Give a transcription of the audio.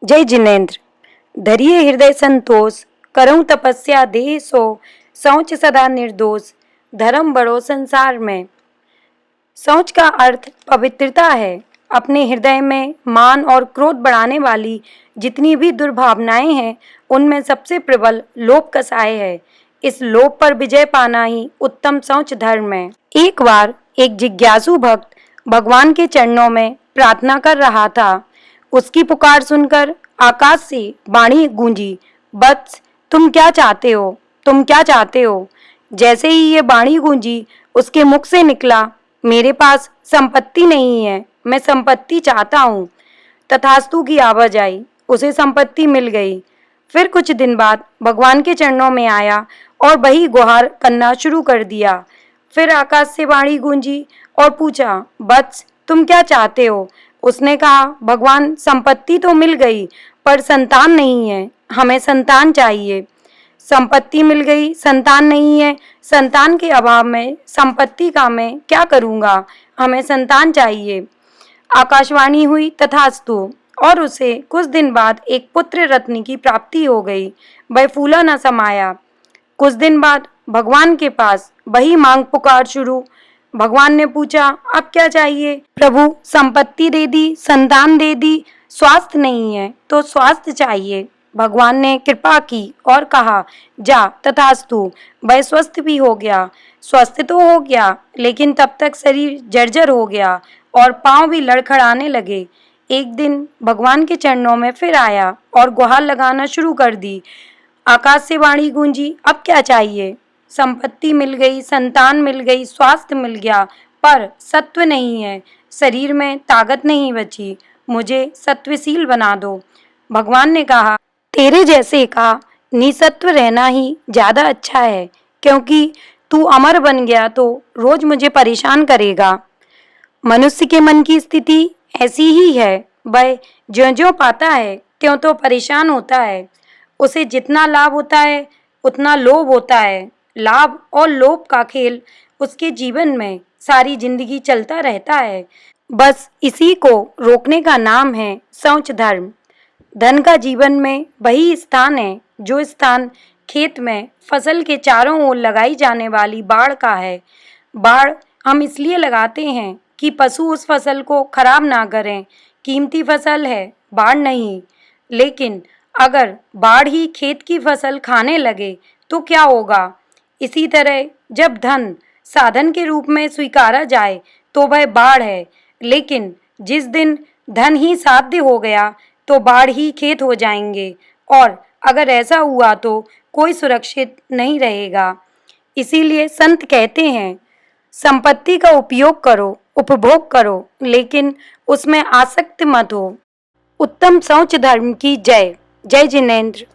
जय जिनेन्द्र। धरिए हृदय संतोष, करऊं तपस्या देह सो, शौच सदा निर्दोष, धर्म बड़ो संसार में। शौच का अर्थ पवित्रता है। अपने हृदय में मान और क्रोध बढ़ाने वाली जितनी भी दुर्भावनाएं हैं, उनमें सबसे प्रबल लोभ कसाय है। इस लोभ पर विजय पाना ही उत्तम शौच धर्म है। एक बार एक जिज्ञासु भक्त भगवान के चरणों में प्रार्थना कर रहा था। उसकी पुकार सुनकर आकाश से वाणी गूंजी, वत्स, तुम क्या चाहते हो? तुम क्या चाहते हो? जैसे ही ये वाणी गूंजी, उसके मुख से निकला, मेरे पास संपत्ति नहीं है, मैं संपत्ति चाहता हूँ। तथास्तु की आवाज आई, उसे संपत्ति मिल गई। फिर कुछ दिन बाद भगवान के चरणों में आया और वही गुहार करना शुरू कर दिया। फिर आकाश से वाणी गूंजी और पूछा, वत्स, तुम क्या चाहते हो? उसने कहा, भगवान, संपत्ति तो मिल गई पर संतान नहीं है, हमें संतान चाहिए। संपत्ति मिल गई, संतान नहीं है, संतान के अभाव में संपत्ति का मैं क्या करूँगा, हमें संतान चाहिए। आकाशवाणी हुई, तथास्तु, और उसे कुछ दिन बाद एक पुत्र रत्न की प्राप्ति हो गई। वह फूला न समाया। कुछ दिन बाद भगवान के पास वही मांग पुकार शुरू। भगवान ने पूछा, अब क्या चाहिए? प्रभु, संपत्ति दे दी, संतान दे दी, स्वास्थ्य नहीं है तो स्वास्थ्य चाहिए। भगवान ने कृपा की और कहा, जा, तथास्तु। वह स्वस्थ भी हो गया। स्वस्थ तो हो गया, लेकिन तब तक शरीर जर्जर हो गया और पांव भी लड़खड़ाने लगे। एक दिन भगवान के चरणों में फिर आया और गुहार लगाना शुरू कर दी। आकाश से वाणी गूंजी, अब क्या चाहिए? संपत्ति मिल गई, संतान मिल गई, स्वास्थ्य मिल गया, पर सत्व नहीं है, शरीर में ताकत नहीं बची, मुझे सत्वशील बना दो। भगवान ने कहा, तेरे जैसे का निसत्व रहना ही ज्यादा अच्छा है, क्योंकि तू अमर बन गया तो रोज मुझे परेशान करेगा। मनुष्य के मन की स्थिति ऐसी ही है। वह ज्यों-ज्यों पाता है त्यों तो परेशान होता है। उसे जितना लाभ होता है उतना लोभ होता है। लाभ और लोभ का खेल उसके जीवन में सारी जिंदगी चलता रहता है। बस इसी को रोकने का नाम है शौच धर्म। धन का जीवन में वही स्थान है जो स्थान खेत में फसल के चारों ओर लगाई जाने वाली बाड़ का है। बाड़ हम इसलिए लगाते हैं कि पशु उस फसल को खराब ना करें। कीमती फसल है, बाड़ नहीं। लेकिन अगर बाढ़ ही खेत की फसल खाने लगे तो क्या होगा? इसी तरह जब धन साधन के रूप में स्वीकारा जाए तो वह बाढ़ है, लेकिन जिस दिन धन ही साध्य हो गया तो बाढ़ ही खेत हो जाएंगे, और अगर ऐसा हुआ तो कोई सुरक्षित नहीं रहेगा। इसीलिए संत कहते हैं, संपत्ति का उपयोग करो, उपभोग करो, लेकिन उसमें आसक्त मत हो। उत्तम शौच धर्म की जय। जय जिनेन्द्र।